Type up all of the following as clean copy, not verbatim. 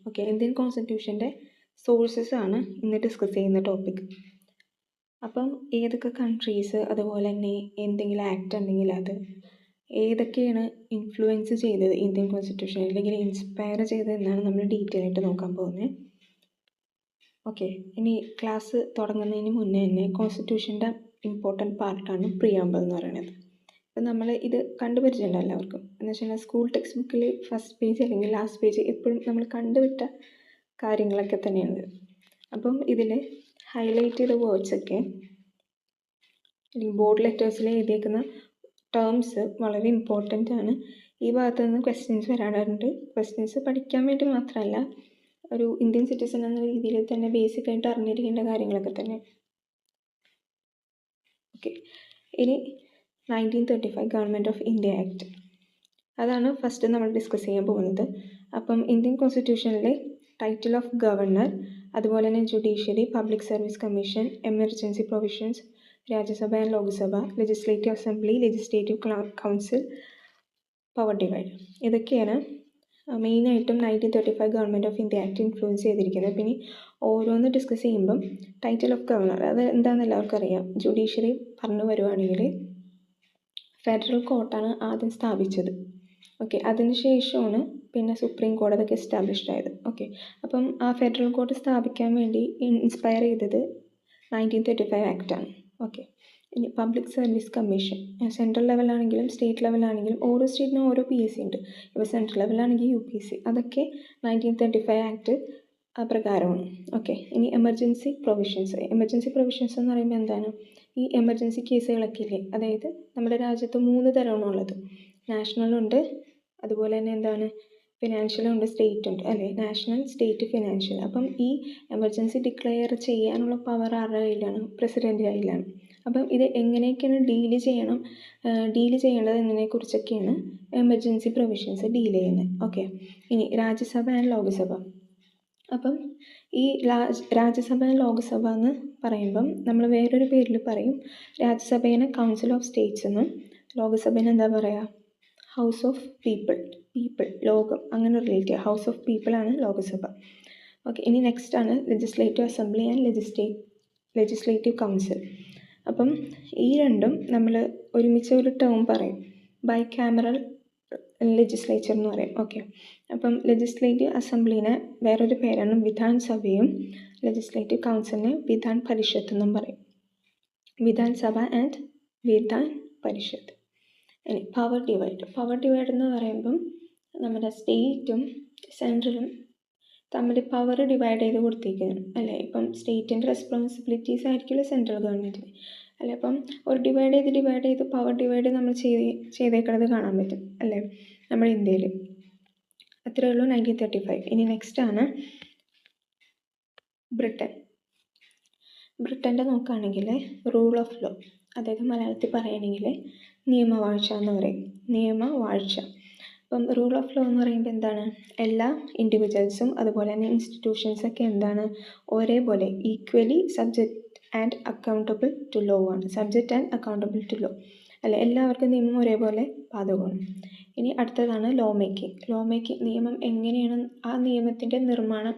Okay, Indian കോൺസ്റ്റിറ്റ്യൂഷൻ്റെ sources ആണ് ഇന്ന് discuss ചെയ്യുന്ന ടോപ്പിക്. അപ്പം ഏതൊക്കെ കൺട്രീസ്, അതുപോലെ തന്നെ എന്തെങ്കിലും ആക്ട് ഉണ്ടെങ്കിൽ അത് ഏതൊക്കെയാണ് ഇൻഫ്ലുവൻസ് ചെയ്തത് ഇന്ത്യൻ കോൺസ്റ്റിറ്റ്യൂഷൻ, അല്ലെങ്കിൽ ഇൻസ്പയർ ചെയ്തത് എന്നാണ് നമ്മൾ ഡീറ്റെയിൽ ആയിട്ട് നോക്കാൻ പോകുന്നത്. ഓക്കെ, ഇനി ക്ലാസ് തുടങ്ങുന്നതിന് മുന്നേ തന്നെ കോൺസ്റ്റിറ്റ്യൂഷൻ്റെ ഇമ്പോർട്ടൻറ്റ് പാർട്ടാണ് പ്രിയാമ്പിൾ എന്ന് പറയുന്നത്. അപ്പം നമ്മൾ ഇത് കണ്ടുപരിച്ചിട്ടുണ്ട് എല്ലാവർക്കും. എന്ന് വെച്ചാൽ സ്കൂൾ ടെക്സ്റ്റ് ബുക്കിൽ ഫസ്റ്റ് പേജ് അല്ലെങ്കിൽ ലാസ്റ്റ് പേജ് എപ്പോഴും നമ്മൾ കണ്ടുവിട്ട കാര്യങ്ങളൊക്കെ തന്നെയാണ്. അപ്പം ഇതിൽ ഹൈലൈറ്റ് ചെയ്ത വേർഡ്സൊക്കെ അല്ലെങ്കിൽ ബോർഡ് ലെറ്റേഴ്സിൽ എഴുതിയേക്കുന്ന ടേംസ് വളരെ ഇമ്പോർട്ടൻ്റ് ആണ്. ഈ ഭാഗത്ത് നിന്ന് ക്വസ്റ്റ്യൻസ് വരാറുണ്ട്. ക്വസ്റ്റ്യൻസ് പഠിക്കാൻ വേണ്ടി മാത്രമല്ല, ഒരു ഇന്ത്യൻ സിറ്റിസൺ എന്ന രീതിയിൽ തന്നെ ബേസിക്കായിട്ട് അറിഞ്ഞിരിക്കേണ്ട കാര്യങ്ങളൊക്കെ തന്നെ. ഓക്കെ, ഇനി 1935 ഗവൺമെൻറ് ഓഫ് ഇന്ത്യ ആക്ട്, അതാണ് ഫസ്റ്റ് നമ്മൾ ഡിസ്കസ് ചെയ്യാൻ പോകുന്നത്. അപ്പം ഇന്ത്യൻ കോൺസ്റ്റിറ്റ്യൂഷനിലെ ടൈറ്റിൽ ഓഫ് ഗവർണർ, അതുപോലെ തന്നെ judiciary, public service commission, emergency provisions, Rajya Sabha and Lok Sabha, legislative assembly, legislative council, power divide, ഇതൊക്കെയാണ് മെയിനായിട്ടും 1935 government of India act influence ചെയ്തിരിക്കുന്നത്. പിന്നെ ഓരോന്ന് ഡിസ്കസ് ചെയ്യുമ്പം ടൈറ്റിൽ ഓഫ് ഗവർണർ അത് എന്താണെന്ന് എല്ലാവർക്കും അറിയാം. ജുഡീഷ്യറി പറഞ്ഞു വരുവാണെങ്കിൽ ഫെഡറൽ കോർട്ടാണ് ആദ്യം സ്ഥാപിച്ചത്. ഓക്കെ, അതിന് ശേഷമാണ് പിന്നെ സുപ്രീം കോടതി ഒക്കെ എസ്റ്റാബ്ലിഷ്ഡ് ആയത്. ഓക്കെ, അപ്പം ആ ഫെഡറൽ കോർട്ട് സ്ഥാപിക്കാൻ വേണ്ടി ഇൻസ്പയർ ചെയ്തത് 1935 ആക്റ്റാണ്. ഓക്കെ, ഇനി പബ്ലിക് സർവീസ് കമ്മീഷൻ, സെൻട്രൽ ലെവലാണെങ്കിലും സ്റ്റേറ്റ് ലെവലാണെങ്കിലും ഓരോ സ്റ്റേറ്റിനും ഓരോ PSC ഉണ്ട്. ഇപ്പോൾ സെൻട്രൽ ലെവലാണെങ്കിൽ UPSC, അതൊക്കെ 1935 ആക്ട് പ്രകാരമാണ്. ഓക്കെ, ഇനി എമർജൻസി പ്രൊവിഷൻസ്. എമർജൻസി പ്രൊവിഷൻസ് എന്ന് പറയുമ്പോൾ എന്താണ്? ഈ എമർജൻസി കേസുകളൊക്കെ ഇല്ലേ, അതായത് നമ്മുടെ രാജ്യത്ത് 3 തരമാണുള്ളത്. നാഷണലുണ്ട്, അതുപോലെ തന്നെ എന്താണ് ഫിനാൻഷ്യലുണ്ട്, സ്റ്റേറ്റ് ഉണ്ട് അല്ലേ, നാഷണൽ, സ്റ്റേറ്റ്, ഫിനാൻഷ്യൽ. അപ്പം ഈ എമർജൻസി ഡിക്ലെയർ ചെയ്യാനുള്ള പവർ ആരുടെ കയ്യിലാണ്? പ്രസിഡൻ്റ് കയ്യിലാണ്. അപ്പം ഇത് എങ്ങനെയൊക്കെയാണ് ഡീല് ചെയ്യേണ്ടത് എന്നതിനെക്കുറിച്ചൊക്കെയാണ് എമർജൻസി പ്രൊവിഷൻസ് ഡീൽ ചെയ്യുന്നത്. ഓക്കെ, ഇനി രാജ്യസഭ ആൻഡ് ലോക്സഭ. അപ്പം ഈ രാജ്യസഭ ലോക്സഭ എന്ന് പറയുമ്പം നമ്മൾ വേറൊരു പേരിൽ പറയും. രാജ്യസഭേനെ കൗൺസിൽ ഓഫ് സ്റ്റേറ്റ്സ് എന്നും ലോക്സഭേനെ എന്താ പറയുക? ഹൗസ് ഓഫ് പീപ്പിൾ, ലോകം, അങ്ങനെ റിലേറ്റ് ചെയ്യുക. ഹൗസ് ഓഫ് പീപ്പിളാണ് ലോക്സഭ. ഓക്കെ, ഇനി നെക്സ്റ്റ് ആണ് legislative assembly and legislative council. അപ്പം ഈ രണ്ടും നമ്മൾ ഒരുമിച്ച് ഒരു ടേം പറയും, ബൈ ക്യാമറൽ ലെജിസ്ലേച്ചർ എന്ന് പറയും. ഓക്കെ, അപ്പം ലെജിസ്ലേറ്റീവ് അസംബ്ലീനെ വേറൊരു പേരാണ് വിധാൻ സഭയും, ലെജിസ്ലേറ്റീവ് കൗൺസിലിനെ വിധാൻ പരിഷത്ത് എന്നും പറയും. വിധാൻ സഭ ആൻഡ് വിധാൻ പരിഷത്ത്. ഇനി പവർ ഡിവൈഡ് എന്ന് പറയുമ്പം നമ്മുടെ സ്റ്റേറ്റും സെൻട്രലും തമ്മിൽ പവർ ഡിവൈഡ് ചെയ്ത് കൊടുത്തിരിക്കുന്നു അല്ലേ. ഇപ്പം സ്റ്റേറ്റിൻ്റെ റെസ്പോൺസിബിലിറ്റീസ് ആയിരിക്കില്ല സെൻട്രൽ ഗവൺമെൻറ്റിന് അല്ലേ. അപ്പം ഒരു ഡിവൈഡ് ചെയ്ത് പവർ ഡിവൈഡ് നമ്മൾ ചെയ്തേക്കുന്നത് കാണാൻ പറ്റും അല്ലേ നമ്മുടെ ഇന്ത്യയിൽ. അത്രയേ ഉള്ളൂ 1935. ഇനി നെക്സ്റ്റ് ആണ് ബ്രിട്ടൻ്റെ നോക്കുകയാണെങ്കിൽ റൂൾ ഓഫ് ലോ, അതായത് മലയാളത്തിൽ പറയുകയാണെങ്കിൽ നിയമവാഴ്ച എന്ന് പറയും. നിയമവാഴ്ച. അപ്പം റൂൾ ഓഫ് ലോ എന്ന് പറയുമ്പോൾ എന്താണ്? എല്ലാ ഇൻഡിവിജ്വൽസും അതുപോലെ തന്നെ ഇൻസ്റ്റിറ്റ്യൂഷൻസൊക്കെ എന്താണ്? ഒരേപോലെ equally subject and accountable to law ആണ്. Subject and accountable to law അല്ലെ, എല്ലാവർക്കും നിയമം ഒരേപോലെ ബാധകമാണ്. ഇനി അടുത്തതാണ് ലോ മേക്കിംഗ്. നിയമം എങ്ങനെയാണ്, ആ നിയമത്തിൻ്റെ നിർമ്മാണം,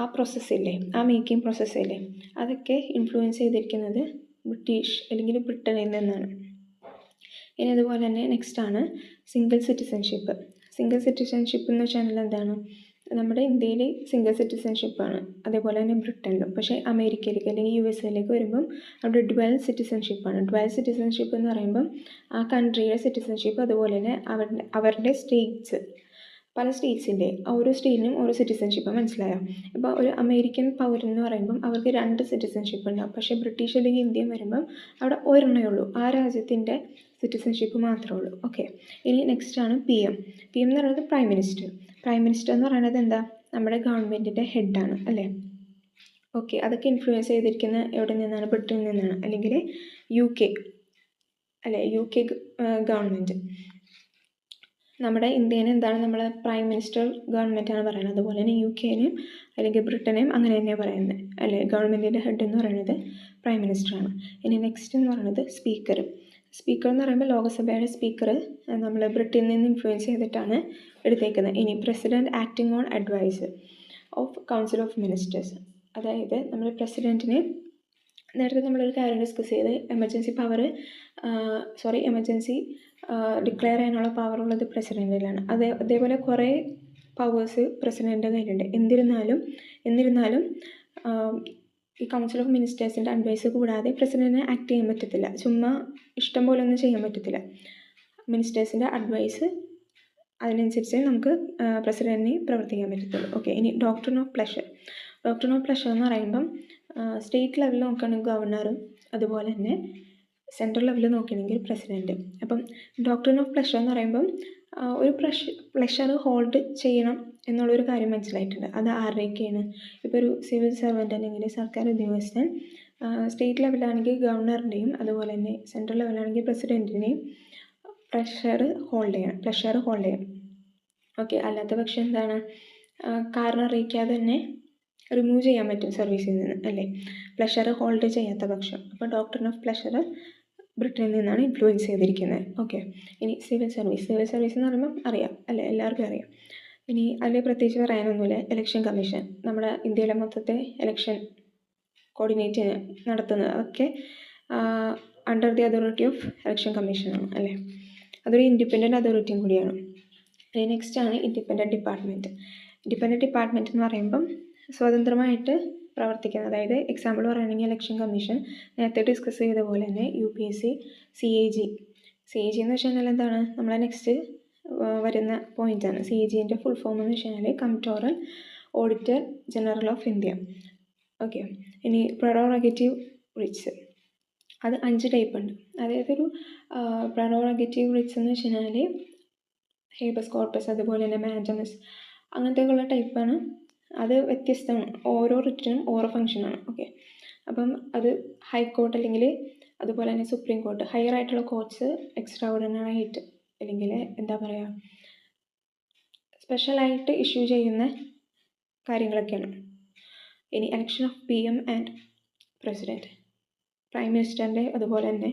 ആ പ്രോസസ്സില്ലേ, ആ മേക്കിംഗ് പ്രോസസ്സില്ലേ, അതൊക്കെ ഇൻഫ്ലുവൻസ് ചെയ്തിരിക്കുന്നത് ബ്രിട്ടീഷ് അല്ലെങ്കിൽ ബ്രിട്ടനിൽ നിന്നാണ്. ഇനി അതുപോലെ തന്നെ നെക്സ്റ്റ് ആണ് സിംഗിൾ സിറ്റിസൺഷിപ്പ് എന്ന് വെച്ചാൽ എന്താണ്? നമ്മുടെ ഇന്ത്യയിൽ സിംഗിൾ സിറ്റിസൺഷിപ്പാണ്, അതേപോലെ തന്നെ ബ്രിട്ടനിലും. പക്ഷേ അമേരിക്കയിലേക്ക് അല്ലെങ്കിൽ USA വരുമ്പം അവിടെ ഡ്വൽ സിറ്റിസൺഷിപ്പാണ്. ഡ്വൽ സിറ്റിസൺഷിപ്പ് എന്ന് പറയുമ്പം ആ കൺട്രിയുടെ സിറ്റിസൺഷിപ്പ്, അതുപോലെ തന്നെ അവരുടെ സ്റ്റേറ്റ്സ്, പല സ്റ്റേറ്റ്സിൻ്റെ ഓരോ സ്റ്റേറ്റിനും ഓരോ സിറ്റിസൺഷിപ്പ്. മനസ്സിലായോ? ഇപ്പോൾ ഒരു അമേരിക്കൻ പൗരൻ എന്ന് പറയുമ്പം അവർക്ക് 2 സിറ്റിസൺഷിപ്പ് ഉണ്ടാകും. പക്ഷേ ബ്രിട്ടീഷ് അല്ലെങ്കിൽ ഇന്ത്യൻ വരുമ്പം അവിടെ ഒരെണ്ണമേ ഉള്ളൂ, ആ രാജ്യത്തിൻ്റെ സിറ്റിസൺഷിപ്പ് മാത്രമേ ഉള്ളൂ. ഓക്കെ, ഇനി നെക്സ്റ്റ് ആണ് PM എന്ന് പറയുന്നത് പ്രൈം മിനിസ്റ്റർ എന്ന് പറയുന്നത് എന്താ? നമ്മുടെ ഗവൺമെൻറ്റിൻ്റെ ഹെഡാണ് അല്ലേ. ഓക്കെ, അതൊക്കെ ഇൻഫ്ലുവൻസ് ചെയ്തിരിക്കുന്ന എവിടെ നിന്നാണ്? ബ്രിട്ടനിൽ നിന്നാണ്, അല്ലെങ്കിൽ UK അല്ലേ, UK ഗവൺമെൻറ്. നമ്മുടെ ഇന്ത്യനെ എന്താണ് നമ്മൾ പ്രൈം മിനിസ്റ്റർ ഗവൺമെൻറ്റാണ് പറയുന്നത്. അതുപോലെ തന്നെ UKനെയും അല്ലെങ്കിൽ ബ്രിട്ടനെയും അങ്ങനെ തന്നെയാണ് പറയുന്നത് അല്ലേ. ഗവൺമെൻറ്റിൻ്റെ ഹെഡ് എന്ന് പറയുന്നത് പ്രൈം മിനിസ്റ്ററാണ്. ഇനി നെക്സ്റ്റ് എന്ന് പറയുന്നത് സ്പീക്കർ എന്ന് പറയുമ്പോൾ ലോകസഭയുടെ സ്പീക്കർ നമ്മൾ ബ്രിട്ടനിൽ നിന്ന് ഇൻഫ്ലുവൻസ് ചെയ്തിട്ടാണ് എടുത്തേക്കുന്നത്. ഇനി president acting on advice of council of ministers, അതായത് നമ്മൾ പ്രസിഡൻറ്റിന് നേരത്തെ നമ്മളൊരു കാര്യം ഡിസ്കസ് ചെയ്ത് എമർജൻസി ഡിക്ലെയർ ചെയ്യാനുള്ള പവർ ഉള്ളത് പ്രസിഡൻറ്റിലാണ്. അതേപോലെ കുറേ പവേഴ്സ് പ്രസിഡൻറ്റിൻ്റെ കയ്യിലുണ്ട്. എന്നിരുന്നാലും ഈ കൗൺസിൽ ഓഫ് മിനിസ്റ്റേഴ്സിൻ്റെ അഡ്വൈസ് കൂടാതെ പ്രസിഡൻറ്റിന് ആക്ട് ചെയ്യാൻ പറ്റത്തില്ല. ചുമ്മാ ഇഷ്ടം പോലെ ഒന്നും ചെയ്യാൻ പറ്റത്തില്ല. മിനിസ്റ്റേഴ്സിൻ്റെ അഡ്വൈസ് അതിനനുസരിച്ച് നമുക്ക് പ്രസിഡൻറ്റിന് പ്രവർത്തിക്കാൻ പറ്റത്തുള്ളൂ. ഓക്കെ, ഇനി ഡോക്ട്രിൻ ഓഫ് പ്ലഷർ എന്ന് പറയുമ്പം സ്റ്റേറ്റ് ലെവലിൽ നോക്കുകയാണെങ്കിൽ ഗവർണറും അതുപോലെ തന്നെ സെൻട്രൽ ലെവലിൽ നോക്കുകയാണെങ്കിൽ പ്രസിഡൻറ്റ്. അപ്പം ഡോക്ട്രിൻ ഓഫ് പ്ലഷർ എന്ന് പറയുമ്പം ഒരു പ്ലഷർ ഹോൾഡ് ചെയ്യണം എന്നുള്ളൊരു കാര്യം മനസ്സിലായിട്ടുണ്ട്. അത് ആരുടെയൊക്കെയാണ്? ഇപ്പോൾ ഒരു സിവിൽ സർവൻ്റ് അല്ലെങ്കിൽ സർക്കാർ ഉദ്യോഗസ്ഥൻ സ്റ്റേറ്റ് ലെവലാണെങ്കിൽ ഗവർണറിൻ്റെയും അതുപോലെ തന്നെ സെൻട്രൽ ലെവലാണെങ്കിൽ പ്രസിഡൻറ്റിൻ്റെയും പ്ലഷർ ഹോൾഡ് ചെയ്യണം. ഓക്കെ, അല്ലാത്ത പക്ഷം എന്താണ്, കാരണം അറിയിക്കാതെ തന്നെ റിമൂവ് ചെയ്യാൻ പറ്റും സർവീസിൽ നിന്ന്, അല്ലേ? പ്ലഷർ ഹോൾഡ് ചെയ്യാത്ത പക്ഷം. അപ്പോൾ ഡോക്ട്രിൻ ഓഫ് പ്ലഷർ ബ്രിട്ടനിൽ നിന്നാണ് ഇൻഫ്ലുവൻസ് ചെയ്തിരിക്കുന്നത്. ഓക്കെ, ഇനി സിവിൽ സർവീസ് എന്ന് പറയുമ്പോൾ അറിയാം, അല്ലേ? എല്ലാവർക്കും അറിയാം. ഇനി അതിൽ പ്രത്യേകിച്ച് പറയാനൊന്നുമില്ല. ഇലക്ഷൻ കമ്മീഷൻ, നമ്മുടെ ഇന്ത്യയിലെ മൊത്തത്തെ ഇലക്ഷൻ കോർഡിനേറ്റ് നടത്തുന്നത് ഒക്കെ under the authority of election കമ്മീഷനാണ്, അല്ലേ? അതൊരു ഇൻഡിപെൻഡൻറ്റ് അതോറിറ്റിയും കൂടിയാണ്. ഇനി നെക്സ്റ്റ് ആണ് ഇൻഡിപെൻഡൻറ്റ് ഡിപ്പാർട്ട്മെൻറ്റ് എന്ന് പറയുമ്പം സ്വതന്ത്രമായിട്ട് പ്രവർത്തിക്കുന്നത്. അതായത് എക്സാമ്പിൾ പറയുകയാണെങ്കിൽ ഇലക്ഷൻ കമ്മീഷൻ, നേരത്തെ ഡിസ്കസ് ചെയ്ത പോലെ തന്നെ UPSC, CAG എന്ന് വെച്ച് കഴിഞ്ഞാൽ എന്താണ്, നമ്മളെ നെക്സ്റ്റ് വരുന്ന പോയിൻ്റാണ്. CAGൻ്റെ ഫുൾ ഫോം എന്ന് വെച്ച് കഴിഞ്ഞാൽ comptroller auditor general of India. Okay, ഇനി പ്രറോഗേറ്റീവ് റിറ്റ്സ്, അത് 5 ടൈപ്പ് ഉണ്ട്. അതായത് ഒരു പ്രറോഗേറ്റീവ് റിറ്റ്സ് എന്ന് വെച്ച് കഴിഞ്ഞാൽ ഹേബസ് കോർപ്പസ് അതുപോലെ തന്നെ മാൻഡമസ് അങ്ങനത്തെയൊക്കെയുള്ള ടൈപ്പാണ്. അത് വ്യത്യസ്തമാണ്. ഓരോ റിറ്റിനും ഓരോ ഫങ്ഷനാണ്. ഓക്കെ, അപ്പം അത് ഹൈക്കോർട്ട് അല്ലെങ്കിൽ അതുപോലെ തന്നെ സുപ്രീം കോർട്ട്, ഹയർ ആയിട്ടുള്ള കോർട്ട്സ് എക്സ്ട്രാ ഓർഡിനറി ആയിട്ട് അല്ലെങ്കിൽ എന്താ പറയുക, സ്പെഷ്യലായിട്ട് ഇഷ്യൂ ചെയ്യുന്ന കാര്യങ്ങളൊക്കെയാണ്. ഇനി election of PM and president, prime മിനിസ്റ്ററിൻ്റെ അതുപോലെ തന്നെ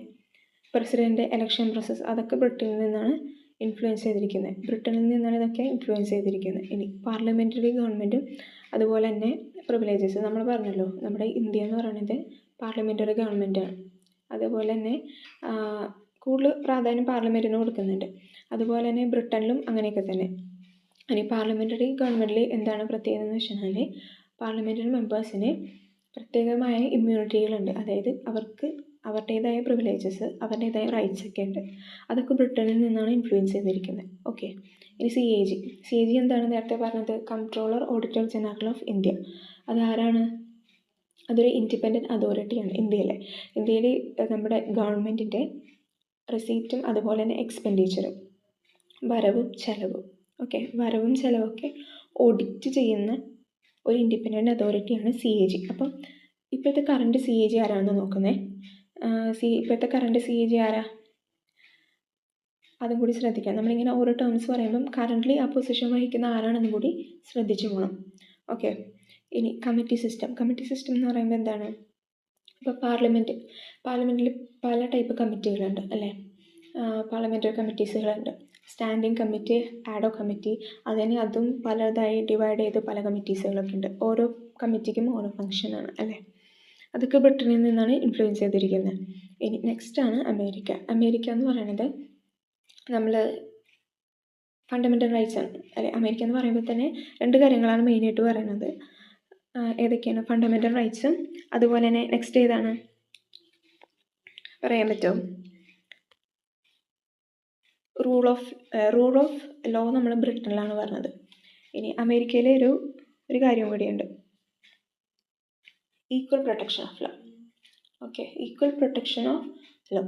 പ്രസിഡൻറ്റ് എലക്ഷൻ പ്രോസസ്സ്, അതൊക്കെ ബ്രിട്ടനിൽ നിന്നാണ് ഇൻഫ്ലുവൻസ് ചെയ്തിരിക്കുന്നത്. ഇനി പാർലമെൻ്ററി ഗവൺമെൻറ്റും അതുപോലെ തന്നെ പ്രിവിലേജസ്, നമ്മൾ പറഞ്ഞല്ലോ നമ്മുടെ ഇന്ത്യ എന്ന് പറയുന്നത് പാർലമെൻ്ററി ഗവൺമെൻറ്റാണ്. അതുപോലെ തന്നെ കൂടുതൽ പ്രാധാന്യം പാർലമെൻറ്റിന് കൊടുക്കുന്നുണ്ട്. അതുപോലെ തന്നെ ബ്രിട്ടനിലും അങ്ങനെയൊക്കെ തന്നെ. ഇനി പാർലമെൻ്ററി ഗവൺമെൻറ്റിൽ എന്താണ് പ്രത്യേകത എന്ന് വെച്ച് കഴിഞ്ഞാൽ പാർലമെൻ്ററി മെമ്പേഴ്സിന് പ്രത്യേകമായ ഇമ്മ്യൂണിറ്റികളുണ്ട്. അതായത് അവർക്ക് അവരുടേതായ പ്രിവിലേജസ്, അവരുടേതായ റൈറ്റ്സ് ഒക്കെ ഉണ്ട്. അതൊക്കെ ബ്രിട്ടനിൽ നിന്നാണ് ഇൻഫ്ലുവൻസ് ചെയ്തിരിക്കുന്നത്. ഓക്കെ, ഇനി CAG എന്താണ് നേരത്തെ പറഞ്ഞത്, comptroller auditor general of India. അതാരാണ്? അതൊരു ഇൻഡിപെൻഡൻറ്റ് അതോറിറ്റിയാണ്. ഇന്ത്യയിൽ നമ്മുടെ ഗവൺമെൻറ്റിൻ്റെ റിസീപ്റ്റും അതുപോലെ തന്നെ എക്സ്പെൻഡിച്ചറും വരവും ചെലവൊക്കെ ഓഡിറ്റ് ചെയ്യുന്ന ഒരു ഇൻഡിപെൻഡൻറ്റ് അതോറിറ്റിയാണ് CAG. അപ്പം ഇപ്പോഴത്തെ കറണ്ട് CAG ആരാണെന്ന് നോക്കുന്നത്. ഇപ്പോഴത്തെ കറണ്ട് CAG ആരാ? അതും കൂടി ശ്രദ്ധിക്കാം. നമ്മളിങ്ങനെ ഓരോ ടേംസ് പറയുമ്പം കറൻ്റ്ലി ആ പൊസിഷൻ വഹിക്കുന്ന ആരാണെന്നും കൂടി ശ്രദ്ധിച്ചു പോകണം. ഓക്കെ, ഇനി കമ്മിറ്റി സിസ്റ്റം എന്ന് പറയുമ്പോൾ എന്താണ്, ഇപ്പോൾ പാർലമെൻറ്റിൽ പല ടൈപ്പ് കമ്മിറ്റികളുണ്ട്, അല്ലേ? പാർലമെൻ്ററി കമ്മിറ്റീസുകളുണ്ട്. സ്റ്റാൻഡിങ് കമ്മിറ്റി, ആഡോ കമ്മിറ്റി, അതും പലതായി ഡിവൈഡ് ചെയ്ത് പല കമ്മിറ്റീസുകളൊക്കെ ഉണ്ട്. ഓരോ കമ്മിറ്റിക്കും ഓരോ ഫങ്ഷനാണ്, അല്ലേ? അതൊക്കെ ബ്രിട്ടനിൽ നിന്നാണ് ഇൻഫ്ലുവൻസ് ചെയ്തിരിക്കുന്നത്. ഇനി നെക്സ്റ്റ് ആണ് അമേരിക്ക എന്ന് പറയുന്നത് നമ്മൾ ഫണ്ടമെൻ്റൽ റൈറ്റ്സ് ആണ്, അല്ലെ? അമേരിക്ക എന്ന് പറയുമ്പോൾ തന്നെ 2 കാര്യങ്ങളാണ് മെയിനായിട്ട് പറയുന്നത്. ഏതൊക്കെയാണ്? ഫണ്ടമെൻ്റൽ റൈറ്റ്സും അതുപോലെ തന്നെ നെക്സ്റ്റ് ഏതാണ് പറയാൻ പറ്റുമോ? റൂൾ ഓഫ് ലോ നമ്മൾ ബ്രിട്ടനിലാണ് പറഞ്ഞത്. ഇനി അമേരിക്കയിലെ ഒരു കാര്യം കൂടിയുണ്ട്, equal protection of law. Okay, equal protection of law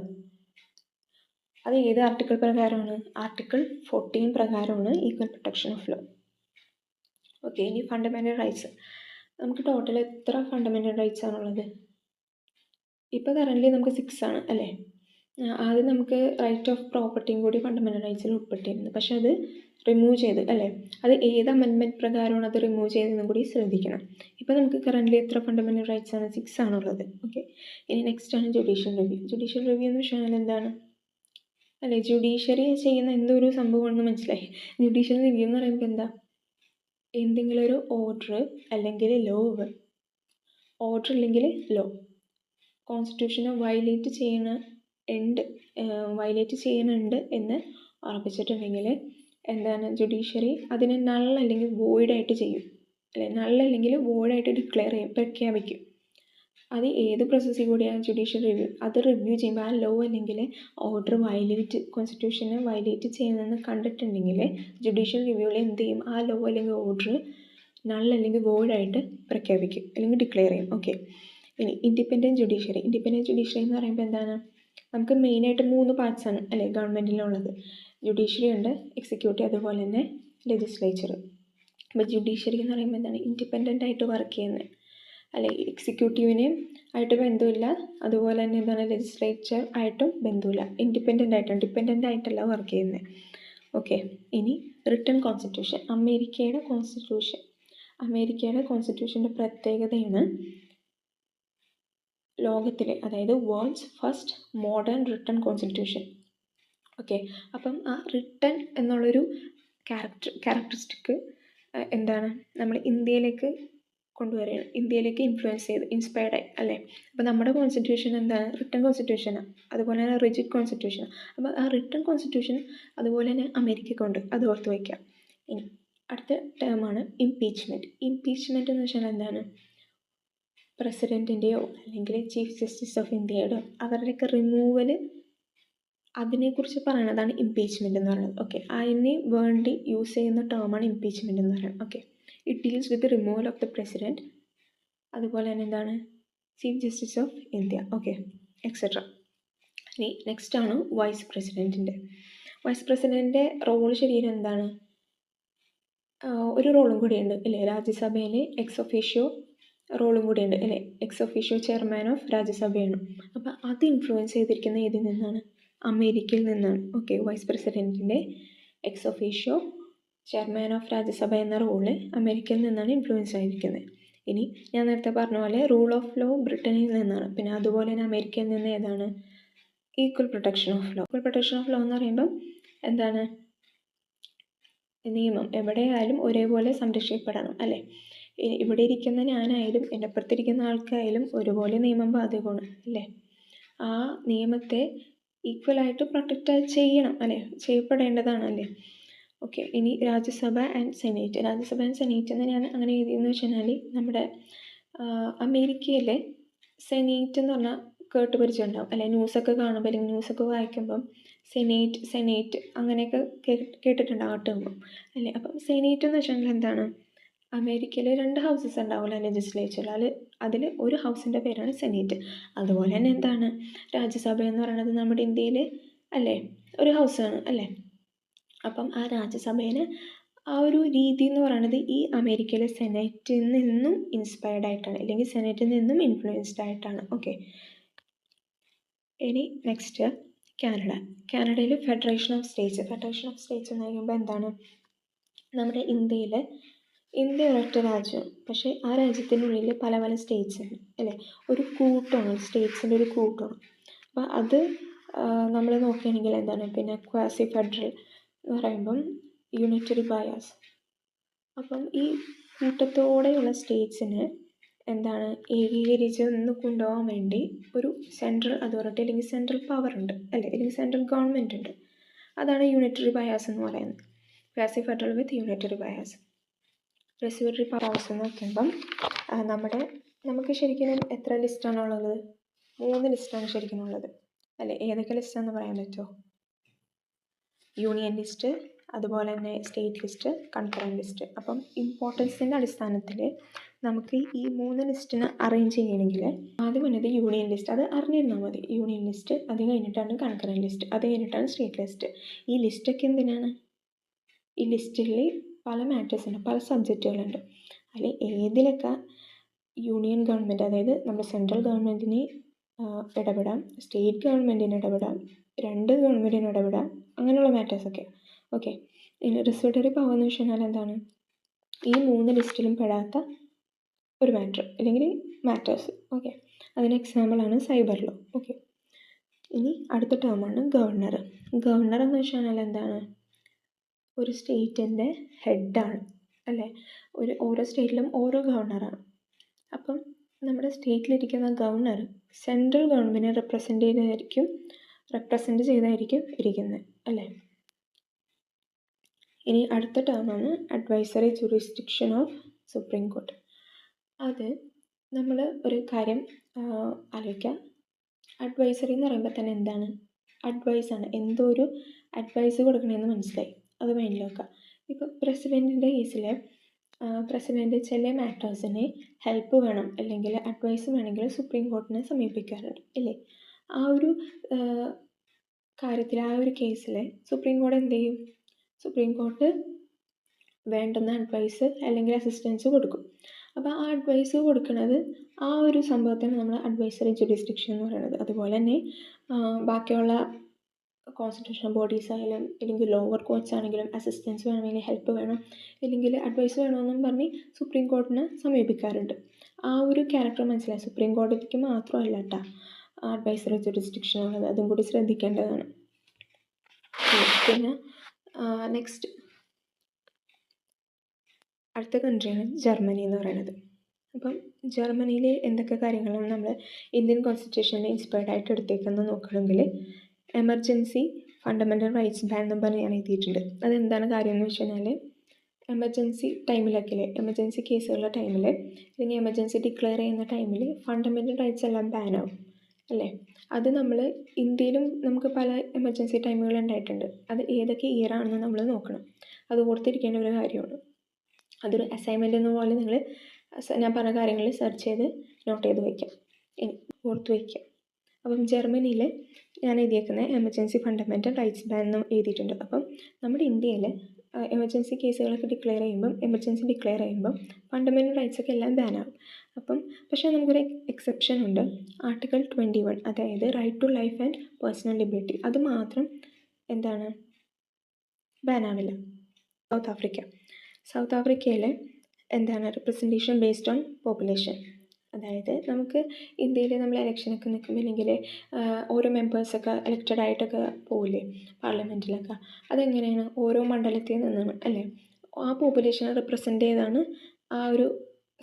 അത് ഏത് ആർട്ടിക്കിൾ പ്രകാരമാണ്? ആർട്ടിക്കിൾ 14 പ്രകാരമാണ് equal protection of law. Okay, ഇനി ഫണ്ടമെൻ്റൽ റൈറ്റ്സ്. നമുക്ക് ടോട്ടൽ എത്ര ഫണ്ടമെൻ്റൽ റൈറ്റ്സ് ആണുള്ളത്? ഇപ്പോൾ കറൻ്റ് നമുക്ക് 6 ആണ്, അല്ലേ? ആദ്യം നമുക്ക് റൈറ്റ് ഓഫ് പ്രോപ്പർട്ടിയും കൂടി ഫണ്ടമെൻ്റൽ റൈറ്റ്സിൽ ഉൾപ്പെട്ടിരുന്നു. പക്ഷേ അത് റിമൂവ് ചെയ്ത്, അല്ലേ? അത് ഏത് അമെൻമെൻറ്റ് പ്രകാരമാണ് അത് റിമൂവ് ചെയ്തതെന്നും കൂടി ശ്രദ്ധിക്കണം. ഇപ്പോൾ നമുക്ക് കറൻ്റ് എത്ര ഫണ്ടമെൻ്റൽ റൈറ്റ്സ് ആണ്? 6 ആണുള്ളത്. ഓക്കെ, ഇനി നെക്സ്റ്റ് ആണ് ജുഡീഷ്യൽ റിവ്യൂ എന്ന് വെച്ചാൽ എന്താണ്? അല്ലെ? ജുഡീഷ്യറി ചെയ്യുന്ന എന്തൊരു സംഭവമാണെന്ന് മനസ്സിലായി. ജുഡീഷ്യൽ റിവ്യൂ എന്ന് പറയുമ്പോൾ എന്താ? എന്തെങ്കിലും ഒരു ഓർഡർ അല്ലെങ്കിൽ ലോവ്, ഓർഡർ അല്ലെങ്കിൽ ലോ കോൺസ്റ്റിറ്റ്യൂഷനെ വയലേറ്റ് ചെയ്യുന്നുണ്ട് എന്ന് ഉറപ്പിച്ചിട്ടുണ്ടെങ്കിൽ എന്താണ്? ജുഡീഷ്യറി അതിനെ നൾ അല്ലെങ്കിൽ വോയിഡായിട്ട് ചെയ്യും, അല്ലെ? നൾ അല്ലെങ്കിൽ വോയിഡായിട്ട് ഡിക്ലെയർ ചെയ്യും, പ്രഖ്യാപിക്കും. അത് ഏത് പ്രോസസ്സിൽ കൂടിയാണ്? Judicial review. അത് റിവ്യൂ ചെയ്യുമ്പോൾ ആ ലോ അല്ലെങ്കിൽ ഓർഡർ കോൺസ്റ്റിറ്റ്യൂഷനെ വയലേറ്റ് ചെയ്യുന്നതെന്ന് കണ്ടിട്ടുണ്ടെങ്കിൽ ജുഡീഷ്യൽ റിവ്യൂവിൽ എന്ത് ചെയ്യും? ആ ലോ അല്ലെങ്കിൽ ഓർഡർ നൾ അല്ലെങ്കിൽ വോയിഡായിട്ട് പ്രഖ്യാപിക്കും അല്ലെങ്കിൽ ഡിക്ലെയർ ചെയ്യും. ഓക്കെ. ഇനി ഇൻഡിപെൻഡൻറ്റ് ജുഡീഷ്യറി. ഇൻഡിപെൻഡൻറ്റ് ജുഡീഷ്യറി എന്ന് പറയുമ്പോൾ എന്താണ്? നമുക്ക് മെയിനായിട്ട് 3 പാർട്സാണ് അല്ലേ ഗവൺമെൻറ്റിലുള്ളത്. ജുഡീഷ്യറി ഉണ്ട്, എക്സിക്യൂട്ടീവ്, അതുപോലെ തന്നെ ലെജിസ്ലേച്ചർ. അപ്പോൾ ജുഡീഷ്യറി എന്ന് പറയുമ്പോൾ എന്താണ്? ഇൻഡിപെൻഡൻ്റ് ആയിട്ട് വർക്ക് ചെയ്യുന്നത്, അല്ലെ? എക്സിക്യൂട്ടീവിനെയും ആയിട്ട് ബന്ധമില്ല, അതുപോലെ തന്നെ എന്താണ്? ലെജിസ്ലേച്ചർ ആയിട്ടും ബന്ധമില്ല. ഡിപ്പെൻഡൻ്റ് ആയിട്ടല്ല വർക്ക് ചെയ്യുന്നത്. ഓക്കെ. ഇനി റിട്ടൺ കോൺസ്റ്റിറ്റ്യൂഷൻ. അമേരിക്കയുടെ കോൺസ്റ്റിറ്റ്യൂഷൻ്റെ പ്രത്യേകതയാണ് ലോകത്തിലെ, അതായത് world's first modern written constitution. Okay. അപ്പം ആ റിട്ടൺ എന്നുള്ളൊരു ക്യാരക്ടറിസ്റ്റിക് എന്താണ്? നമ്മൾ ഇന്ത്യയിലേക്ക് കൊണ്ടുവരികയാണ്, ഇന്ത്യയിലേക്ക് ഇൻസ്പയർഡായി അല്ലേ? അപ്പോൾ നമ്മുടെ കോൺസ്റ്റിറ്റ്യൂഷൻ എന്താണ്? റിട്ടൺ കോൺസ്റ്റിറ്റ്യൂഷനാണ്, അതുപോലെ തന്നെ റിജിഡ് കോൺസ്റ്റിറ്റ്യൂഷനാണ്. അപ്പോൾ ആ റിട്ടൺ കോൺസ്റ്റിറ്റ്യൂഷൻ അതുപോലെ തന്നെ അമേരിക്കയ്ക്കുണ്ട്, അത് ഓർത്ത് വയ്ക്കാം. ഇനി അടുത്ത ടേമാണ് ഇംപീച്ച്മെൻറ്റ്. ഇംപീച്ച്മെൻറ്റ് എന്ന് വെച്ചാൽ എന്താണ്? പ്രസിഡൻറ്റിൻ്റെയോ അല്ലെങ്കിൽ ചീഫ് ജസ്റ്റിസ് ഓഫ് ഇന്ത്യയുടെയോ അവരുടെയൊക്കെ റിമൂവൽ, അതിനെക്കുറിച്ച് പറയണതാണ് ഇംപീച്ച്മെൻറ്റ് എന്ന് പറയുന്നത്. ഓക്കെ. അതിന് വേണ്ടി യൂസ് ചെയ്യുന്ന ടേമാണ് ഇംപീച്ച്മെൻറ്റ് എന്ന് പറയുന്നത്. Okay. It deals with removal of the president, അതുപോലെ തന്നെ എന്താണ്? Chief justice of India, okay, etcetera. ഇനി നെക്സ്റ്റ് ആണ് വൈസ് പ്രസിഡൻറ്റിൻ്റെ റോൾ ശരിക്കും എന്താണ്? ഒരു റോളും കൂടിയുണ്ട് അല്ലേ? രാജ്യസഭയിൽ എക്സ് ഒഫീഷ്യോ റോളും കൂടിയുണ്ട് അല്ലേ? എക്സ് ഒഫീഷ്യോ ചെയർമാൻ ഓഫ് രാജ്യസഭയാണ്. അപ്പോൾ അത് ഇൻഫ്ലുവൻസ് ചെയ്തിരിക്കുന്ന ഇതിൽ നിന്നാണ്? അമേരിക്കയിൽ നിന്നാണ്. ഓക്കെ. വൈസ് പ്രസിഡൻറ്റിൻ്റെ ex officio chairman of Rajya Sabha എന്ന റോള് അമേരിക്കയിൽ നിന്നാണ് ഇൻഫ്ലുവൻസ് ആയിരിക്കുന്നത്. ഇനി ഞാൻ നേരത്തെ പറഞ്ഞ പോലെ റൂൾ ഓഫ് ലോ ബ്രിട്ടനിൽ നിന്നാണ്. പിന്നെ അതുപോലെ തന്നെ അമേരിക്കയിൽ നിന്ന് ഏതാണ്? Equal protection of law. എന്ന് പറയുമ്പം എന്താണ്? നിയമം എവിടെയായാലും ഒരേപോലെ സംരക്ഷിക്കപ്പെടണം അല്ലേ? ഇവിടെ ഇരിക്കുന്ന ഞാനായാലും എൻ്റെ അപ്പുറത്തിരിക്കുന്ന ആൾക്കായാലും ഒരുപോലെ നിയമം ബാധകമാണ് അല്ലേ? ആ നിയമത്തെ ഈക്വലായിട്ട് പ്രൊട്ടക്റ്റ് ചെയ്യണം അല്ലേ? ചെയ്യപ്പെടേണ്ടതാണ് അല്ലേ? ഓക്കെ. ഇനി രാജ്യസഭ ആൻഡ് സെനേറ്റ് എന്ന് ഞാൻ അങ്ങനെ എഴുതിയെന്ന് വെച്ചാൽ നമ്മുടെ അമേരിക്കയിലെ സെനേറ്റ് എന്ന് പറഞ്ഞാൽ കേട്ട് പരിചയമുണ്ടാവും അല്ലെ? ന്യൂസൊക്കെ കാണുമ്പോൾ അല്ലെങ്കിൽ ന്യൂസൊക്കെ വായിക്കുമ്പം സെനേറ്റ് അങ്ങനെയൊക്കെ കേട്ടിട്ടുണ്ടാവും ആ ടേം അല്ലേ? അപ്പം സെനേറ്റ് എന്ന് വെച്ചാൽ എന്താണ്? അമേരിക്കയിൽ 2 ഹൗസസ് ഉണ്ടാവില്ല ലെജിസ്ലേച്ചറിൽ, അതിൽ ഒരു ഹൗസിൻ്റെ പേരാണ് സെനേറ്റ്. അതുപോലെ തന്നെ എന്താണ്? രാജ്യസഭ എന്ന് പറയുന്നത് നമ്മുടെ ഇന്ത്യയിൽ അല്ലേ ഒരു ഹൗസാണ് അല്ലേ? അപ്പം ആ രാജ്യസഭേനെ ആ ഒരു രീതി എന്ന് പറയുന്നത് ഈ അമേരിക്കയിലെ സെനറ്റിൽ നിന്നും ഇൻസ്പയർഡ് ആയിട്ടാണ്, അല്ലെങ്കിൽ സെനറ്റിൽ നിന്നും ഇൻഫ്ലുവൻസ്ഡ് ആയിട്ടാണ്. ഓക്കെ. ഇനി നെക്സ്റ്റ് കാനഡയിൽ ഫെഡറേഷൻ ഓഫ് സ്റ്റേറ്റ്സ് എന്ന് പറയുമ്പോൾ എന്താണ്? നമ്മുടെ ഇന്ത്യ ഒരൊറ്റ രാജ്യം, പക്ഷേ ആ രാജ്യത്തിനുള്ളിൽ പല പല സ്റ്റേറ്റ്സ് ഉണ്ട് അല്ലേ? ഒരു കൂട്ടമാണ്, സ്റ്റേറ്റ്സിൻ്റെ ഒരു കൂട്ടമാണ്. അപ്പോൾ അത് നമ്മൾ നോക്കുകയാണെങ്കിൽ എന്താണ്? പിന്നെ ക്വാസി ഫെഡറൽ എന്ന് പറയുമ്പം യൂണിറ്ററി ബയാസ്. അപ്പം ഈ കൂട്ടത്തോടെയുള്ള സ്റ്റേറ്റ്സിന് എന്താണ്? ഏകീകരിച്ച് നിന്ന് കൊണ്ടുപോകാൻ വേണ്ടി ഒരു സെൻട്രൽ അതോറിറ്റി അല്ലെങ്കിൽ സെൻട്രൽ പവർ ഉണ്ട് അല്ലേ? അല്ലെങ്കിൽ സെൻട്രൽ ഗവൺമെൻറ് ഉണ്ട്. അതാണ് യൂണിറ്ററി ബയാസ് എന്ന് പറയുന്നത്. ക്വാസി ഫെഡറൽ വിത്ത് യൂണിറ്ററി ബയാസ്. റെസിപ്രോക്കൽ പവേഴ്സ് എന്ന് നോക്കുമ്പം നമുക്ക് ശരിക്കും എത്ര ലിസ്റ്റാണുള്ളത്? 3 ലിസ്റ്റാണ് ശരിക്കും ഉള്ളത് അല്ലേ? ഏതൊക്കെ ലിസ്റ്റാണെന്ന് പറയാൻ പറ്റുമോ? യൂണിയൻ ലിസ്റ്റ്, അതുപോലെ തന്നെ സ്റ്റേറ്റ് ലിസ്റ്റ്, കൺകറൻറ്റ് ലിസ്റ്റ്. അപ്പം ഇമ്പോർട്ടൻസിൻ്റെ അടിസ്ഥാനത്തിൽ നമുക്ക് ഈ 3 ലിസ്റ്റിന് അറേഞ്ച് ചെയ്യണമെങ്കിൽ ആദ്യം വന്നത് യൂണിയൻ ലിസ്റ്റ്, അത് അറിഞ്ഞിരുന്നാൽ മതി. യൂണിയൻ ലിസ്റ്റ്, അത് കഴിഞ്ഞിട്ടാണ് കൺകറൻറ്റ് ലിസ്റ്റ്, അത് കഴിഞ്ഞിട്ടാണ് സ്റ്റേറ്റ് ലിസ്റ്റ്. ഈ ലിസ്റ്റൊക്കെ എന്തിനാണ്? ഈ ലിസ്റ്റിൽ പല മാറ്റേഴ്സ് ഉണ്ട്, പല സബ്ജക്റ്റുകളുണ്ട്. അതിൽ ഏതിലൊക്കെ യൂണിയൻ ഗവൺമെൻറ്, അതായത് നമ്മുടെ സെൻട്രൽ ഗവൺമെൻറ്റിന് ഇടപെടാം, സ്റ്റേറ്റ് ഗവൺമെൻറ്റിന് ഇടപെടാം, 2 ഗവൺമെൻറ്റിന് ഇടപെടാം, അങ്ങനെയുള്ള മാറ്റേഴ്സൊക്കെ. ഓക്കെ. ഇനി റെസിപ്രോക്കൽ പവർ എന്ന് വെച്ചാൽ എന്താണ്? ഈ 3 ലിസ്റ്റിലും പെടാത്ത ഒരു മാറ്റർ അല്ലെങ്കിൽ മാറ്റേഴ്സ്. ഓക്കെ. അതിന് എക്സാമ്പിളാണ് സൈബർ ലോ. ഓക്കെ. ഇനി അടുത്ത ടേമാണ് ഗവർണർ. ഗവർണർ എന്ന് വെച്ച് കഴിഞ്ഞാൽ എന്താണ്? ഒരു സ്റ്റേറ്റിൻ്റെ ഹെഡാണ് അല്ലേ? ഓരോ സ്റ്റേറ്റിലും ഓരോ ഗവർണറാണ്. അപ്പം നമ്മുടെ സ്റ്റേറ്റിലിരിക്കുന്ന ഗവർണർ സെൻട്രൽ ഗവൺമെൻറ്റിനെ റെപ്രസെൻറ്റ് ചെയ്തായിരിക്കും ഇരിക്കുന്നത് അല്ലേ? ഇനി അടുത്ത ടേമാണ് advisory jurisdiction of supreme court. അത് നമ്മൾ ഒരു കാര്യം ആലോചിക്കുക. അഡ്വൈസറി എന്ന് പറയുമ്പോൾ തന്നെ എന്താണ്? അഡ്വൈസാണ്. എന്തോ ഒരു അഡ്വൈസ് കൊടുക്കണമെന്ന് മനസ്സിലായി, അത് മൈൻഡിൽ വെക്കുക. ഇപ്പോൾ പ്രസിഡൻറ്റിൻ്റെ കേസിൽ പ്രസിഡൻറ്റ് ചില മാറ്റേഴ്സിന് ഹെൽപ്പ് വേണം അല്ലെങ്കിൽ അഡ്വൈസ് വേണമെങ്കിൽ സുപ്രീം കോർട്ടിനെ സമീപിക്കാറുണ്ട് ഇല്ലേ? ആ ഒരു കാര്യത്തിൽ, ആ ഒരു കേസിൽ സുപ്രീം കോടതി എന്ത് ചെയ്യും? സുപ്രീം കോർട്ട് വേണ്ടുന്ന അഡ്വൈസ് അല്ലെങ്കിൽ അസിസ്റ്റൻസ് കൊടുക്കും. അപ്പോൾ ആ അഡ്വൈസ് കൊടുക്കുന്നത് ആ ഒരു സംഭവത്തിന് നമ്മൾ അഡ്വൈസറി ജുറിസ്ഡിക്ഷൻ എന്ന് പറയുന്നത്. അതുപോലെ തന്നെ ബാക്കിയുള്ള കോൺസ്റ്റിറ്റ്യൂഷണൽ ബോഡീസ് ആയാലും അല്ലെങ്കിൽ ലോവർ കോർട്ട്സ് ആണെങ്കിലും അസിസ്റ്റൻസ് വേണമെങ്കിൽ ഹെൽപ്പ് വേണം ഇല്ലെങ്കിൽ അഡ്വൈസ് വേണമെന്നും പറഞ്ഞ് സുപ്രീം കോടതിനെ സമീപിക്കാറുണ്ട്. ആ ഒരു ക്യാരക്ടർ മനസ്സിലായി. സുപ്രീം കോടതിക്ക് മാത്രമല്ല കേട്ടോ അഡ്വൈസറി ജുറിസ്ഡിക്ഷൻ ഉള്ളത്, അതും കൂടി ശ്രദ്ധിക്കേണ്ടതാണ്. പിന്നെ നെക്സ്റ്റ് അടുത്ത കൺട്രിയാണ് ജർമ്മനി എന്ന് പറയുന്നത്. അപ്പം ജർമ്മനിയിൽ എന്തൊക്കെ കാര്യങ്ങളും നമ്മൾ ഇന്ത്യൻ കോൺസ്റ്റിറ്റ്യൂഷനിൽ ഇൻസ്പയർഡ് ആയിട്ട് എടുത്തേക്കെന്ന് നോക്കണമെങ്കിൽ എമർജൻസി ഫണ്ടമെൻ്റൽ റൈറ്റ്സ് ബാൻ എന്ന് പറഞ്ഞ് ഞാൻ എഴുതിയിട്ടുണ്ട്. അതെന്താണ് കാര്യം എന്ന് വെച്ച് കഴിഞ്ഞാൽ എമർജൻസി ടൈമിലൊക്കെ എമർജൻസി കേസുകളുടെ ടൈമിൽ അല്ലെങ്കിൽ എമർജൻസി ഡിക്ലെയർ ചെയ്യുന്ന ടൈമിൽ ഫണ്ടമെൻ്റൽ റൈറ്റ്സ് എല്ലാം ബാനാവും അല്ലേ? അത് നമ്മൾ ഇന്ത്യയിലും നമുക്ക് പല എമർജൻസി ടൈമുകൾ ഉണ്ടായിട്ടുണ്ട്. അത് ഏതൊക്കെ ഇയർ ആണെന്ന് നമ്മൾ നോക്കണം. അത് ഓർത്തിരിക്കേണ്ട ഒരു കാര്യമാണ്. അതൊരു അസൈൻമെൻ്റ് എന്ന പോലെ നിങ്ങൾ ഞാൻ പറഞ്ഞ കാര്യങ്ങൾ സെർച്ച് ചെയ്ത് നോട്ട് ചെയ്ത് വയ്ക്കാം, ഓർത്ത് വയ്ക്കാം. അപ്പം ജർമ്മനിയിൽ ഞാൻ എഴുതിയേക്കുന്നത് എമർജൻസി ഫണ്ടമെൻ്റൽ റൈറ്റ്സ് ബാൻ എന്ന് എഴുതിയിട്ടുണ്ട്. അപ്പം നമ്മുടെ ഇന്ത്യയിൽ എമർജൻസി കേസുകളൊക്കെ എമർജൻസി ഡിക്ലെയർ ചെയ്യുമ്പം ഫണ്ടമെൻ്റൽ റൈറ്റ്സൊക്കെ എല്ലാം ബാനാകും. അപ്പം പക്ഷേ നമുക്കൊരു എക്സെപ്ഷൻ ഉണ്ട്. ആർട്ടിക്കിൾ 21, അതായത് right to life and personal liberty, അത് മാത്രം എന്താണ് ബാനാവില്ല. സൗത്ത് ആഫ്രിക്കയിൽ എന്താണ് റെപ്രസെൻറ്റേഷൻ ബേസ്ഡ് ഓൺ പോപ്പുലേഷൻ. അതായത് നമുക്ക് ഇന്ത്യയിൽ നമ്മൾ ഇലക്ഷനൊക്കെ നിൽക്കുമ്പോൾ അല്ലെങ്കിൽ ഓരോ മെമ്പേഴ്സൊക്കെ എലക്റ്റഡ് ആയിട്ടൊക്കെ പോവില്ലേ പാർലമെൻറ്റിലൊക്കെ, അതെങ്ങനെയാണ്? ഓരോ മണ്ഡലത്തിൽ നിന്നാണ് അല്ലേ? ആ പോപ്പുലേഷനെ റെപ്രസെൻ്റ് ചെയ്താണ് ആ ഒരു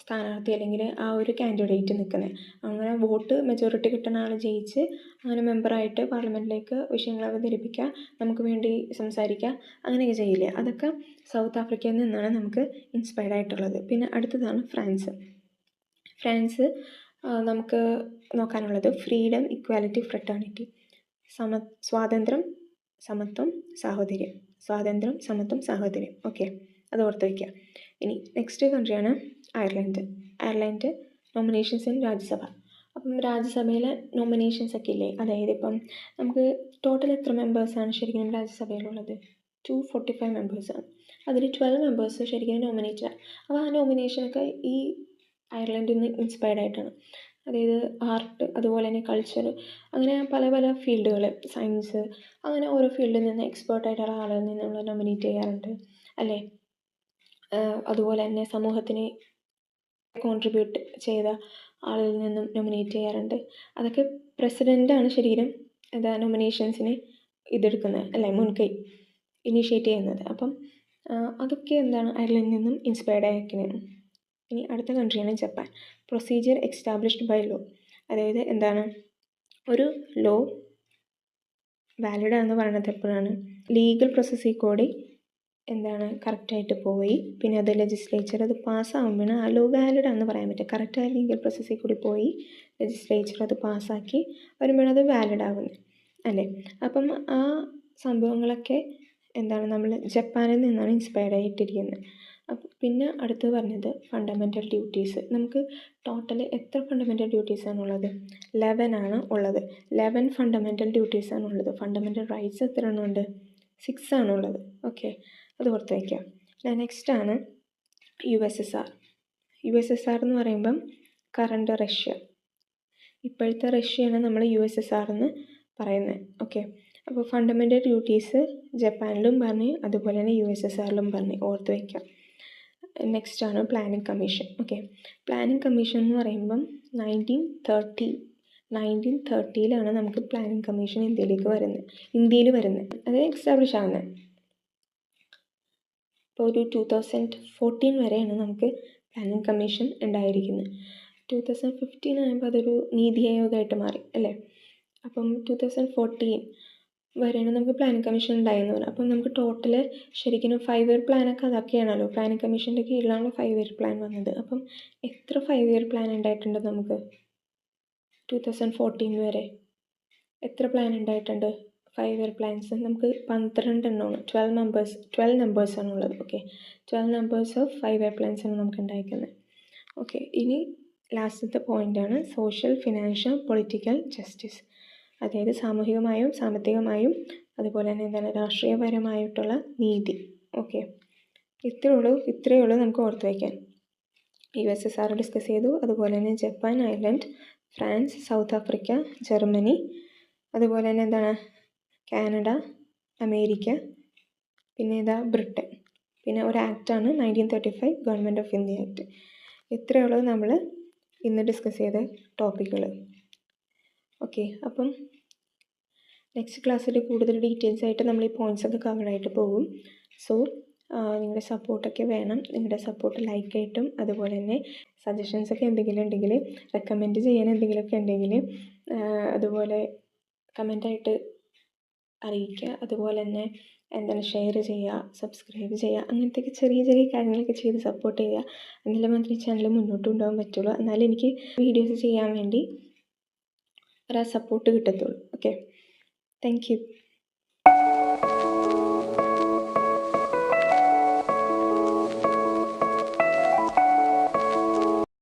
സ്ഥാനാർത്ഥി അല്ലെങ്കിൽ ആ ഒരു കാൻഡിഡേറ്റ് നിൽക്കുന്നത്. അങ്ങനെ വോട്ട് മെജോറിറ്റി കിട്ടുന്ന ആൾ ജയിച്ച് അങ്ങനെ മെമ്പറായിട്ട് പാർലമെൻറ്റിലേക്ക് വിഷയങ്ങൾ അവതരിപ്പിക്കുക, നമുക്ക് വേണ്ടി സംസാരിക്കുക, അങ്ങനെയൊക്കെ ചെയ്യില്ലേ? അതൊക്കെ സൗത്ത് ആഫ്രിക്കയിൽ നിന്നാണ് നമുക്ക് ഇൻസ്പയർഡ് ആയിട്ടുള്ളത്. പിന്നെ അടുത്തതാണ് ഫ്രാൻസ് നമുക്ക് നോക്കാനുള്ളത് ഫ്രീഡം, ഇക്വാലിറ്റി, ഫ്രട്ടേണിറ്റി, സ്വാതന്ത്ര്യം, സമത്വം, സാഹോദര്യം. ഓക്കെ, അത് ഓർത്ത് വയ്ക്കുക. ഇനി നെക്സ്റ്റ് കൺട്രിയാണ് അയർലൻഡ്. Nominations in Rajya Sabha. അപ്പം രാജ്യസഭയിലെ നോമിനേഷൻസ് ഒക്കെ ഇല്ലേ? അതായത് ഇപ്പം നമുക്ക് ടോട്ടൽ എത്ര മെമ്പേഴ്സാണ് ശരിക്കും രാജ്യസഭയിലുള്ളത്? 245 മെമ്പേഴ്സാണ്. അതിൽ 12 മെമ്പേഴ്സ് ശരിക്കും നോമിനേറ്റഡ്. അപ്പോൾ ആ നോമിനേഷനൊക്കെ ഈ അയർലൻഡിൽ നിന്ന് ഇൻസ്പയർഡ് ആയിട്ടാണ്. അതായത് ആർട്ട്, അതുപോലെ തന്നെ കൾച്ചർ, അങ്ങനെ പല പല ഫീൽഡുകൾ, സയൻസ്, അങ്ങനെ ഓരോ ഫീൽഡിൽ നിന്ന് എക്സ്പേർട്ടായിട്ടുള്ള ആളുകളിൽ നിന്ന് നമ്മൾ നോമിനേറ്റ് ചെയ്യാറുണ്ട് അല്ലേ? അതുപോലെ തന്നെ സമൂഹത്തിന് കോൺട്രിബ്യൂട്ട് ചെയ്ത ആളിൽ നിന്നും നോമിനേറ്റ് ചെയ്യാറുണ്ട്. അതൊക്കെ പ്രസിഡൻ്റാണ് ശരിക്കും നോമിനേഷൻസിന് ഇതെടുക്കുന്നത് അല്ലേ, മുൻകൈ ഇനീഷ്യേറ്റ് ചെയ്യുന്നത്. അപ്പം അതൊക്കെ എന്താണ് അയർലൻഡിൽ നിന്നും ഇൻസ്പയർഡ് ആയിരിക്കുന്നതാണ്. ഇനി അടുത്ത കൺട്രിയാണ് Japan. Procedure established by law. അതായത് എന്താണ്? ഒരു ലോ വാലിഡാണെന്ന് പറയുന്നത് എപ്പോഴാണ്? ലീഗൽ പ്രോസസ്സിൽ കൂടി എന്താണ് കറക്റ്റായിട്ട് പോയി, പിന്നെ അത് ലെജിസ്ലേച്ചർ അത് പാസ്സാകുമ്പോഴാണ് ആ ലോ വാലിഡാണെന്ന് പറയാൻ പറ്റുക. കറക്റ്റായ ലീഗൽ പ്രോസസ്സിൽ കൂടി പോയി ലെജിസ്ലേച്ചർ അത് പാസ്സാക്കി വരുമ്പോഴാണ് അത് വാലിഡ് ആകുന്നത് അല്ലേ? അപ്പം ആ സംഭവങ്ങളൊക്കെ എന്താണ് നമ്മൾ ജപ്പാനിൽ നിന്നാണ് ഇൻസ്പയർഡ് ആയിട്ടിരിക്കുന്നത്. അപ്പം പിന്നെ അടുത്ത് പറഞ്ഞത് ഫണ്ടമെൻ്റൽ ഡ്യൂട്ടീസ്. നമുക്ക് ടോട്ടൽ എത്ര ഫണ്ടമെൻ്റൽ ഡ്യൂട്ടീസാണുള്ളത്? 11 ആണ് ഉള്ളത്. 11 ഫണ്ടമെൻ്റൽ ഡ്യൂട്ടീസാണുള്ളത്. ഫണ്ടമെൻ്റൽ റൈറ്റ്സ് എത്ര എണ്ണമുണ്ട്? 6 ആണുള്ളത്. ഓക്കെ, അത് ഓർത്ത് വയ്ക്കാം. നെക്സ്റ്റാണ് USSR. USSR എന്ന് പറയുമ്പം കറണ്ട് റഷ്യ. ഇപ്പോഴത്തെ റഷ്യയാണ് നമ്മൾ USSR എന്ന് പറയുന്നത്. ഓക്കെ, അപ്പോൾ ഫണ്ടമെൻ്റൽ ഡ്യൂട്ടീസ് ജപ്പാനിലും പറഞ്ഞ് അതുപോലെ തന്നെ USSRലും പറഞ്ഞ് ഓർത്ത് വയ്ക്കാം. നെക്സ്റ്റാണ് planning commission. Okay, planning commission എന്ന് പറയുമ്പം 1930 1930 നമുക്ക് പ്ലാനിംഗ് കമ്മീഷൻ ഇന്ത്യയിൽ വരുന്നത് അത് എക്സ്റ്റാബ്ലിഷ് ആകുന്നത്. ഇപ്പോൾ ഒരു 2014 വരെയാണ് നമുക്ക് പ്ലാനിംഗ് കമ്മീഷൻ ഉണ്ടായിരിക്കുന്നത്. 2015 ആകുമ്പോൾ അതൊരു നീതി ആയോഗമായിട്ട് മാറി അല്ലേ. അപ്പം 2014 വരെയാണ് നമുക്ക് പ്ലാനിംഗ് കമ്മീഷൻ ഉണ്ടായെന്ന് പറഞ്ഞു. അപ്പം നമുക്ക് ടോട്ടൽ ശരിക്കും 5 ഇയർ പ്ലാനൊക്കെ അതൊക്കെയാണല്ലോ. പ്ലാനിംഗ് കമ്മീഷൻ്റെ കീഴിലാണ് 5 ഇയർ പ്ലാൻ വന്നത്. അപ്പം എത്ര 5 ഇയർ പ്ലാൻ ഉണ്ടായിട്ടുണ്ട് നമുക്ക് 2014 വരെ? എത്ര പ്ലാൻ ഉണ്ടായിട്ടുണ്ട്? 5 ഇയർ പ്ലാൻസ് നമുക്ക് 12 എണ്ണമാണ്. 12 നമ്പേഴ്സാണുള്ളത്. ഓക്കെ, 12 നമ്പേഴ്സ് ഓഫ് 5 ഇയർ പ്ലാൻസാണ് നമുക്ക് ഉണ്ടായിരിക്കുന്നത്. ഓക്കെ, ഇനി ലാസ്റ്റത്തെ പോയിൻ്റാണ് സോഷ്യൽ, ഫിനാൻഷ്യൽ, പൊളിറ്റിക്കൽ ജസ്റ്റിസ്. അതായത് സാമൂഹികമായും സാമ്പത്തികമായും അതുപോലെ തന്നെ രാഷ്ട്രീയപരമായിട്ടുള്ള നീതി. ഓക്കെ, ഇത്രയേ ഉള്ളൂ നമുക്ക് ഓർത്ത് വയ്ക്കാൻ. USSR ഡിസ്കസ് ചെയ്തു, അതുപോലെ തന്നെ Japan, Ireland, France, South Africa, Germany, അതുപോലെ തന്നെ കാനഡ, അമേരിക്ക, പിന്നെ ബ്രിട്ടൻ. പിന്നെ ഒരു ആക്റ്റാണ് 1935 ഗവൺമെൻറ് ഓഫ് ഇന്ത്യ ആക്ട്. ഇത്രയുള്ളത് നമ്മൾ ഇന്ന് ഡിസ്കസ് ചെയ്ത ടോപ്പിക്കുകൾ. ഓക്കെ, അപ്പം നെക്സ്റ്റ് ക്ലാസ്സിൽ കൂടുതൽ ഡീറ്റെയിൽസ് ആയിട്ട് നമ്മൾ ഈ പോയിൻറ്റ്സൊക്കെ കവറായിട്ട് പോകും. സോ നിങ്ങളുടെ സപ്പോർട്ടൊക്കെ വേണം. നിങ്ങളുടെ സപ്പോർട്ട് ലൈക്കായിട്ടും അതുപോലെ തന്നെ സജഷൻസൊക്കെ എന്തെങ്കിലും ഉണ്ടെങ്കിൽ, റെക്കമെൻഡ് ചെയ്യാൻ എന്തെങ്കിലുമൊക്കെ ഉണ്ടെങ്കിൽ അതുപോലെ കമൻ്റായിട്ട് അറിയിക്കുക. അതുപോലെ തന്നെ ഷെയർ ചെയ്യുക, സബ്സ്ക്രൈബ് ചെയ്യുക, അങ്ങനത്തെയൊക്കെ ചെറിയ ചെറിയ കാര്യങ്ങളൊക്കെ ചെയ്ത് സപ്പോർട്ട് ചെയ്യുക. എന്നാലും മാത്രമേ ചാനൽ മുന്നോട്ട് കൊണ്ടുപോകാൻ പറ്റുള്ളൂ. എന്നാലും എനിക്ക് വീഡിയോസ് ചെയ്യാൻ വേണ്ടി ഒരു സപ്പോർട്ട് കിട്ടത്തുള്ളൂ. Okay, thank you.